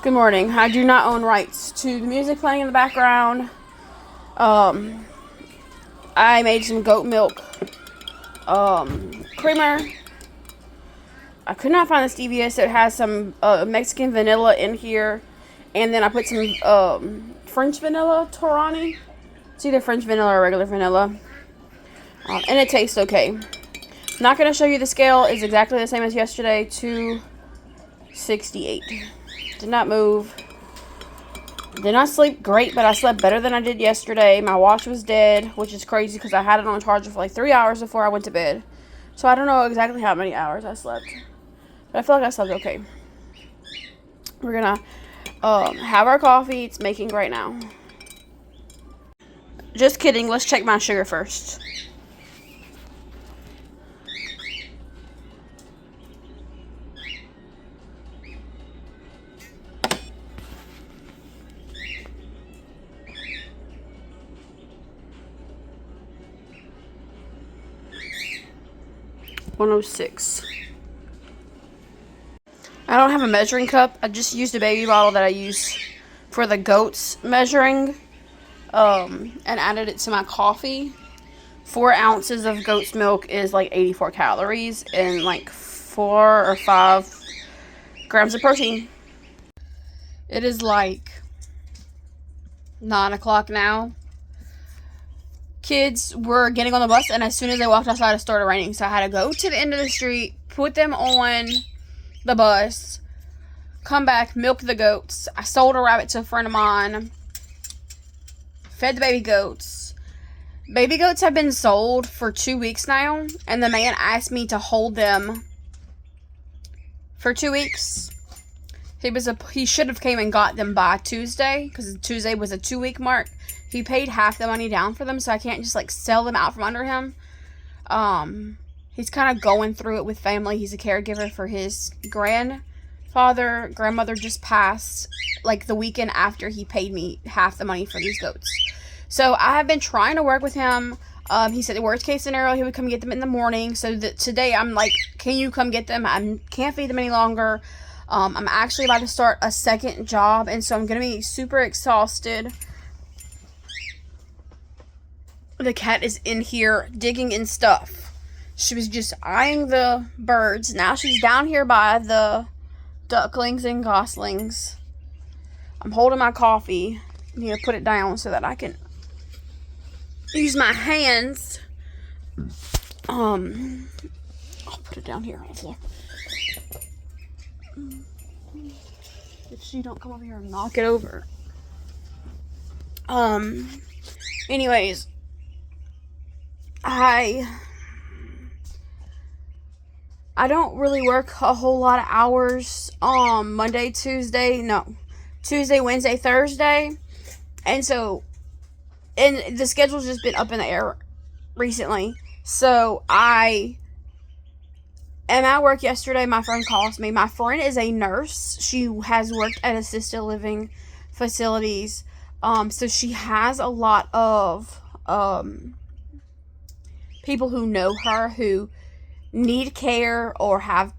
Good morning. I do not own rights to the music playing in the background. I made some goat milk creamer. I could not find the stevia, so it has some Mexican vanilla in here. And then I put some French vanilla Torani. It's either French vanilla or regular vanilla. And it tastes okay. Not going to show you the scale. It's exactly the same as yesterday. 268. Did not move. Did not sleep great, but I slept better than I did yesterday. My watch was dead, which is crazy because I had it on charger for like 3 hours before I went to bed. So I don't know exactly how many hours I slept. But I feel like I slept okay. We're going to have our coffee. It's making right now. Just kidding. Let's check my sugar first. $106. I don't have a measuring cup. I just used a baby bottle that I use for the goats measuring, and added it to my coffee. 4 ounces of goat's milk is like 84 calories and like 4 or 5 grams of protein. It is like 9 o'clock now. Kids were getting on the bus, and as soon as they walked outside, it started raining. So I had to go to the end of the street, put them on the bus, come back, milk the goats. I sold a rabbit to a friend of mine, fed the baby goats. Baby goats have been sold for 2 weeks now, and the man asked me to hold them for 2 weeks. He should have came and got them by Tuesday, because Tuesday was a 2-week mark. He paid half the money down for them, so I can't just like sell them out from under him. He's kind of going through it with family. He's a caregiver for his grandmother just passed like the weekend after he paid me half the money for these goats. So I have been trying to work with him. He said the worst case scenario, he would come get them in the morning. So that today I'm like, can you come get them? I can't feed them any longer. I'm actually about to start a second job, and so I'm going to be super exhausted. The cat is in here digging in stuff. She was just eyeing the birds. Now she's down here by the ducklings and goslings. I'm holding my coffee. I need to put it down so that I can use my hands. I'll put it down here on the floor. If she don't come over here and knock it over. Anyways, I don't really work a whole lot of hours Monday, Tuesday, Wednesday, Thursday. And the schedule's just been up in the air recently. So I am at work yesterday. My friend calls me. My friend is a nurse. She has worked at assisted living facilities. So she has a lot of people who know her who need care or have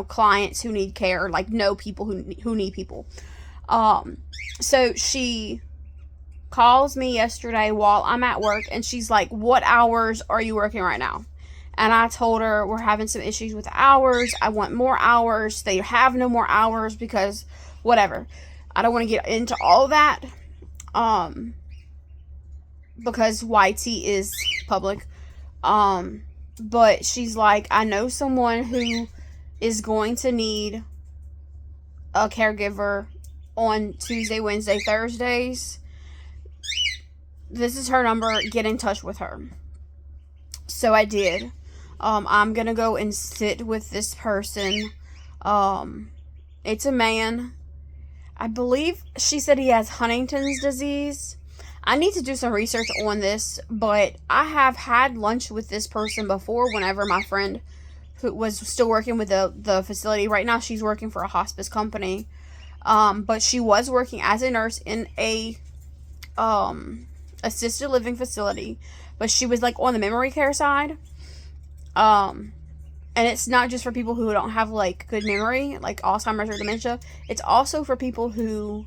clients who need care, like know people who need people. So she calls me yesterday while I'm at work, and she's like, what hours are you working right now? And I told her we're having some issues with hours. I want more hours. They have no more hours because whatever. I don't want to get into all of that. Because YT is public. But she's like, I know someone who is going to need a caregiver on Tuesday, Wednesday, Thursdays. This is her number. Get in touch with her. So I did. I'm gonna go and sit with this person. It's a man. I believe she said he has Huntington's disease. I need to do some research on this, but I have had lunch with this person before whenever my friend who was still working with the facility. Right now she's working for a hospice company. But she was working as a nurse in a assisted living facility, but she was like on the memory care side. And it's not just for people who don't have like good memory, like Alzheimer's or dementia. It's also for people who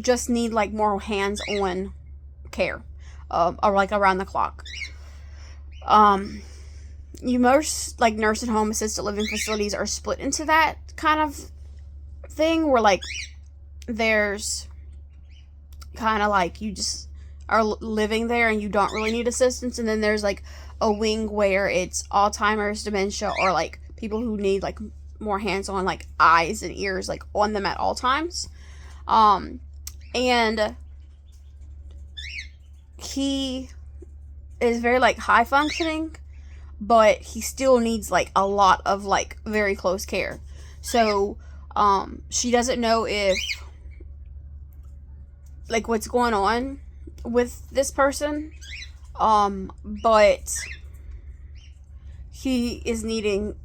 just need like more hands-on care, or like around the clock. You most like nursing home, assisted living facilities are split into that kind of thing where like there's kind of like you just are living there and you don't really need assistance, and then there's like a wing where it's Alzheimer's, dementia, or like people who need like more hands-on, like eyes and ears like on them at all times. And he is very like high functioning, but he still needs like a lot of like very close care. So she doesn't know if like what's going on with this person, but he is needing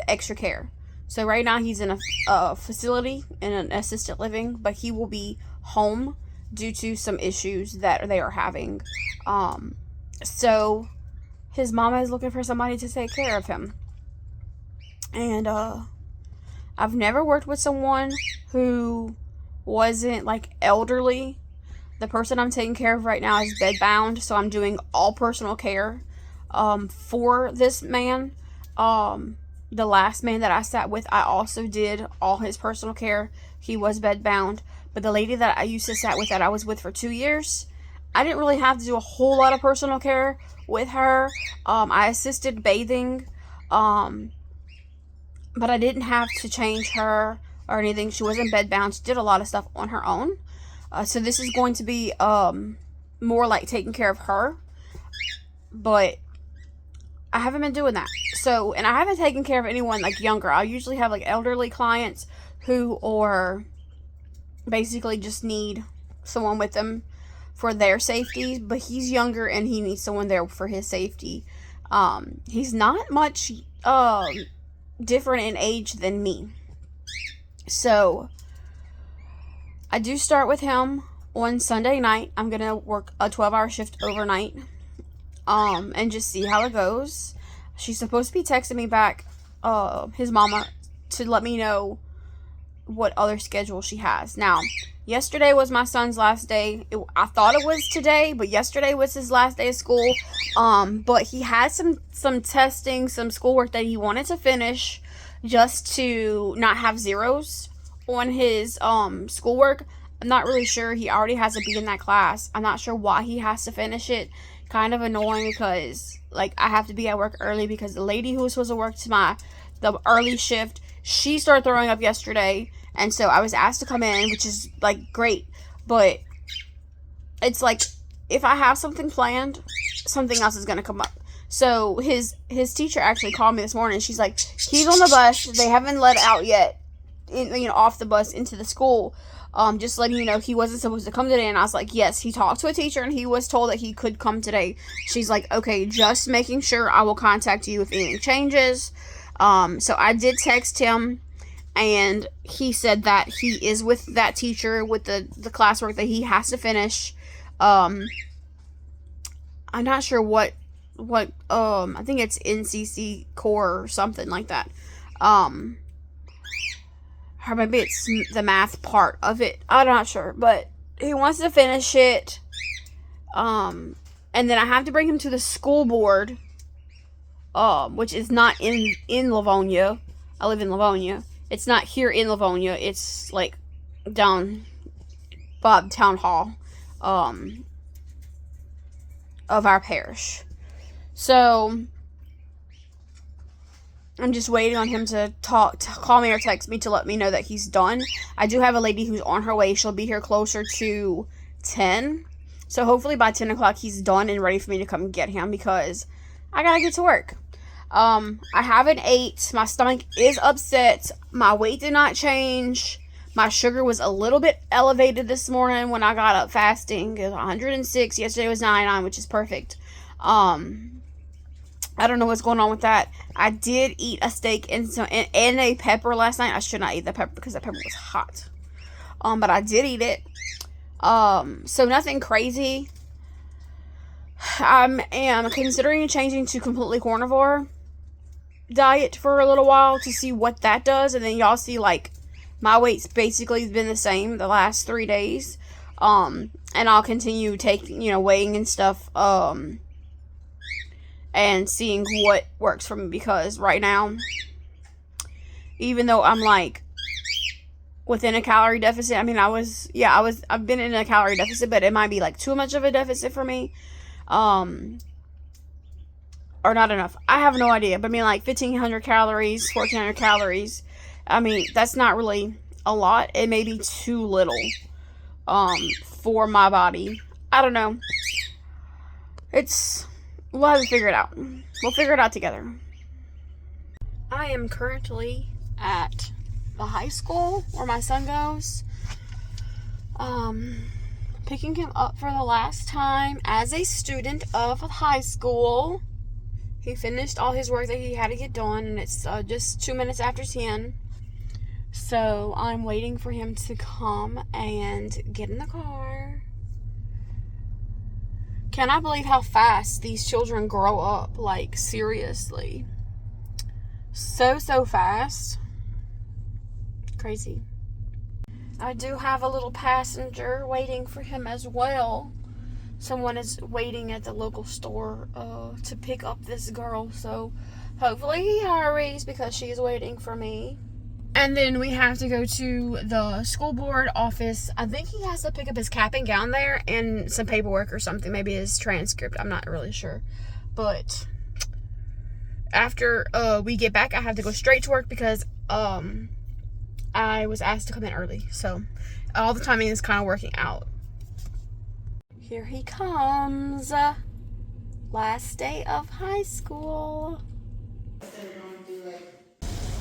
extra care. So right now he's in a facility in an assisted living, but he will be home due to some issues that they are having. So his mama is looking for somebody to take care of him. And I've never worked with someone who wasn't like elderly. The person I'm taking care of right now is bedbound, so I'm doing all personal care for this man. The last man that I sat with, I also did all his personal care. He was bedbound. But the lady that I used to sat with, that I was with for 2 years, I didn't really have to do a whole lot of personal care with her. I assisted bathing, but I didn't have to change her or anything. She wasn't bedbound. She did a lot of stuff on her own. So this is going to be more like taking care of her, but I haven't been doing that. So, and I haven't taken care of anyone like younger. I usually have like elderly clients who are basically just need someone with them for their safety, but he's younger and he needs someone there for his safety. He's not much different in age than me. So I do start with him on Sunday night. I'm going to work a 12-hour shift overnight and just see how it goes. She's supposed to be texting me back, his mama, to let me know what other schedule she has. Now, yesterday was my son's last day. I thought it was today, but yesterday was his last day of school. But he had some testing, some schoolwork that he wanted to finish just to not have zeros on his schoolwork. I'm not really sure. He already has a B in that class. I'm not sure why he has to finish it. Kind of annoying because like I have to be at work early because the lady who was supposed to work to the early shift, she started throwing up yesterday, and so I was asked to come in, which is like great, but it's like if I have something planned, something else is gonna come up. So his teacher actually called me this morning. She's like, he's on the bus. They haven't let out yet, off the bus into the school. Just letting you know he wasn't supposed to come today. And I was like, yes, he talked to a teacher and he was told that he could come today. She's like, okay, just making sure. I will contact you if anything changes. So I did text him, and he said that he is with that teacher with the classwork that he has to finish. I'm not sure what I think it's NCC core or something like that. Or maybe it's the math part of it. I'm not sure. But he wants to finish it. And then I have to bring him to the school board. Which is not in Livonia. I live in Livonia. It's not here in Livonia. It's like down by town hall. Of our parish. So I'm just waiting on him to call me or text me to let me know that he's done. I do have a lady who's on her way. She'll be here closer to 10. So hopefully by 10 o'clock he's done and ready for me to come get him because I gotta get to work. I haven't ate. My stomach is upset. My weight did not change. My sugar was a little bit elevated this morning when I got up fasting. It was 106. Yesterday was 99, which is perfect. I don't know what's going on with that. I did eat a steak and a pepper last night. I should not eat the pepper because the pepper was hot. But I did eat it. So nothing crazy. I am considering changing to completely carnivore. diet for a little while to see what that does, and then y'all see like my weight's basically been the same the last 3 days. And I'll continue taking, weighing and stuff, and seeing what works for me, because right now, even though I'm like within a calorie deficit, I've been in a calorie deficit, but it might be like too much of a deficit for me, or not enough. I have no idea, but I mean, like 1,500 calories, 1,400 calories. I mean, that's not really a lot. It may be too little, for my body. I don't know. We'll have to figure it out. We'll figure it out together. I am currently at the high school where my son goes, picking him up for the last time as a student of high school. He finished all his work that he had to get done, and it's just 2 minutes after 10. So I'm waiting for him to come and get in the car. Can I believe how fast these children grow up? Like, seriously. So fast. Crazy. I do have a little passenger waiting for him as well. Someone is waiting at the local store to pick up this girl. So hopefully he hurries, because she is waiting for me. And then we have to go to the school board office. I think he has to pick up his cap and gown there and some paperwork or something. Maybe his transcript. I'm not really sure. But after we get back, I have to go straight to work, because I was asked to come in early. So all the timing is kind of working out. Here he comes. Last day of high school.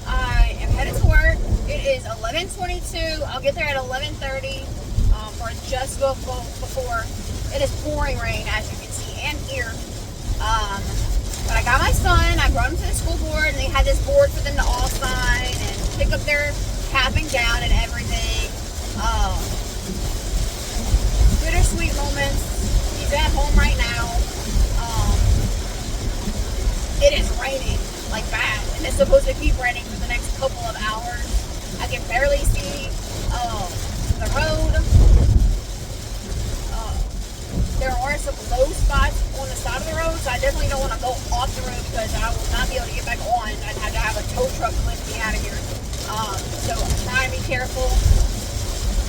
I am headed to work. It is 11:22. I'll get there at 11:30, or just before. It is pouring rain, as you can see and hear. But I got my son. I brought him to the school board, and they had this board for them to all sign and pick up their cap and gown and everything. Bittersweet moments. He's at home right now. It is raining like bad, and it's supposed to keep raining for the next couple of hours. I can barely see the road. There are some low spots on the side of the road, so I definitely don't want to go off the road, because I will not be able to get back on. I'd have to have a tow truck lift me out of here. So I'm trying to be careful,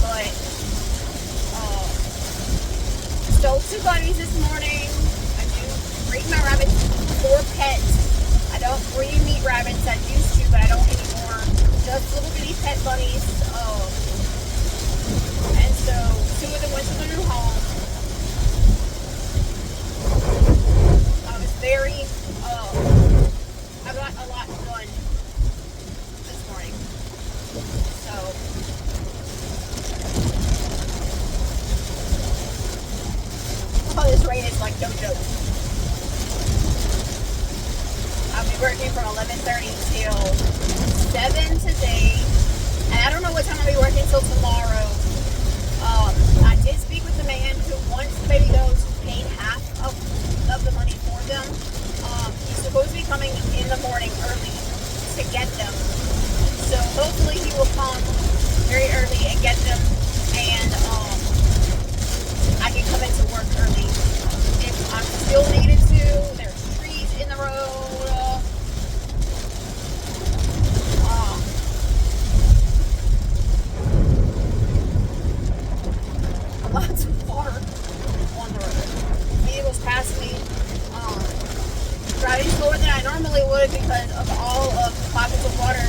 but stole 2 bunnies this morning. I do breed my rabbits for pets. I don't breed meat rabbits. I used to, but I don't anymore. Just little bitty pet bunnies. And so 2 of them went to their new home. I was very, I got a lot done this morning. So, this rain is like no joke. I'll be working from 11:30 till 7 today. And I don't know what time I'll be working till tomorrow. I did speak with the man who wants the baby goats, paid half of the money for them. He's supposed to be coming in the morning early to get them. So hopefully he will come very early and get them, and I can come into work early. If I'm still needed to, there's trees in the road. Lots of water on the road. Vehicles pass me. Driving slower than I normally would because of all of the pockets of water.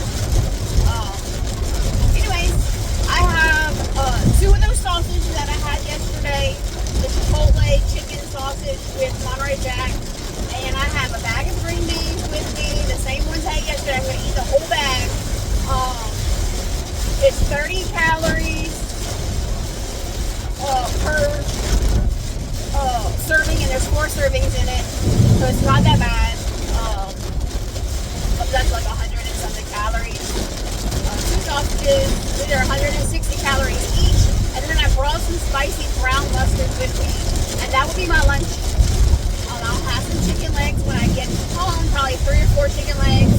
Anyways, I have 2 of those sausages that I had yesterday. The Chipotle chicken sausage with Monterey Jack. And I have a bag of green beans with me. The same ones I had yesterday. I'm going to eat the whole bag. It's 30 calories per serving, and there's 4 servings in it, so it's not that bad. But that's like 100 and something calories. 2 sausages, these are 160 calories each, and then I brought some spicy brown mustard with me, and that will be my lunch. I I'll have some chicken legs when I get home, probably 3 or 4 chicken legs.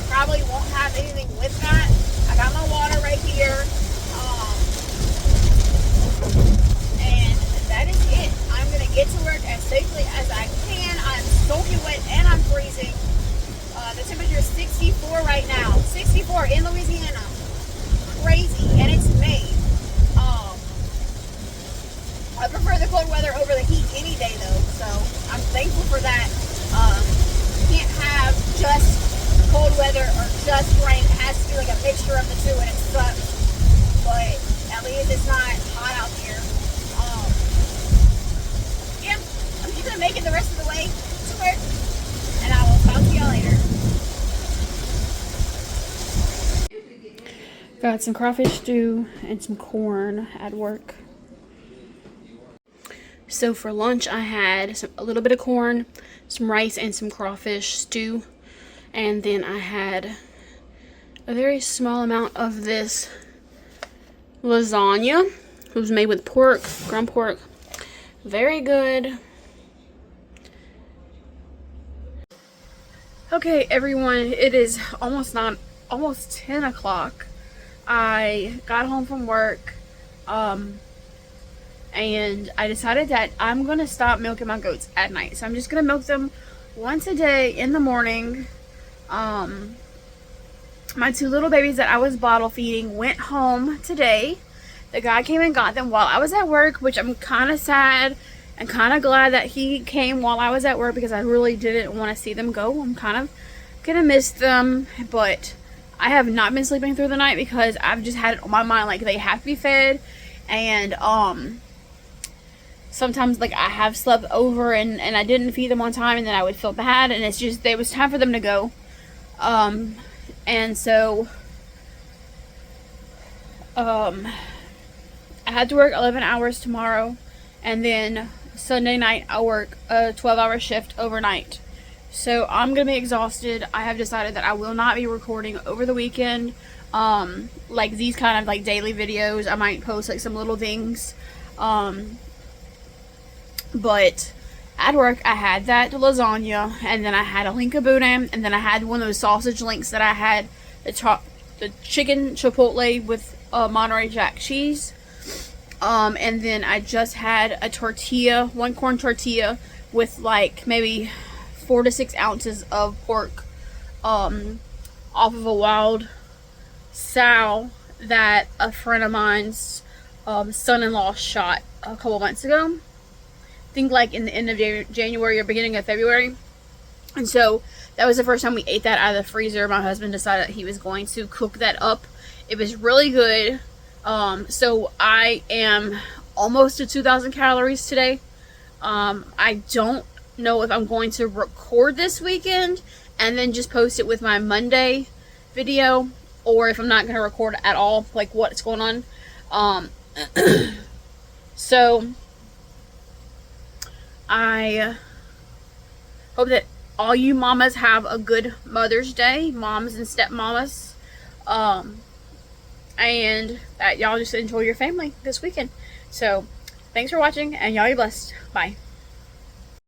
Probably won't have anything with that. I got my water right here. And that is it. I'm going to get to work as safely as I can. I'm soaking wet and I'm freezing. The temperature is 64 right now. 64 in Louisiana. Crazy. And it's May. I prefer the cold weather over the heat any day though. So I'm thankful for that. Can't have just cold weather or just rain. It has to be like a mixture of the two, and it sucks. But at least it's not hot out here. Yeah, I'm just gonna make it the rest of the way to work, and I will talk to y'all later. Got some crawfish stew and some corn at work. So for lunch I had a little bit of corn, some rice, and some crawfish stew. And then I had a very small amount of this lasagna. It was made with pork, ground pork. Very good. Okay, everyone, it is almost 10 o'clock. I got home from work, and I decided that I'm going to stop milking my goats at night. So I'm just going to milk them once a day in the morning. My 2 little babies that I was bottle feeding went home today. The guy came and got them while I was at work, which I'm kind of sad and kind of glad that he came while I was at work, because I really didn't want to see them go. I'm kind of going to miss them, but I have not been sleeping through the night because I've just had it on my mind, like, they have to be fed. And sometimes, like, I have slept over and I didn't feed them on time, and then I would feel bad, and it's just, it was time for them to go. And so I had to work 11 hours tomorrow, and then Sunday night I work a 12-hour shift overnight. So I'm gonna be exhausted. I have decided that I will not be recording over the weekend. Like these kind of like daily videos. I might post like some little things. But at work I had that lasagna, and then I had a linka boudin, and then I had one of those sausage links that I had, the chicken chipotle with Monterey Jack cheese. And then I just had a tortilla, 1 corn tortilla with like maybe 4 to 6 ounces of pork off of a wild sow that a friend of mine's son-in-law shot a couple months ago. I think like in the end of January or beginning of February. And so that was the first time we ate that out of the freezer. My husband decided he was going to cook that up. It was really good. So I am almost to 2,000 calories today. I don't know if I'm going to record this weekend and then just post it with my Monday video, or if I'm not going to record at all, like what's going on. So I hope that all you mamas have a good Mother's Day, moms and stepmamas, and that y'all just enjoy your family this weekend. So thanks for watching, and y'all be blessed. Bye.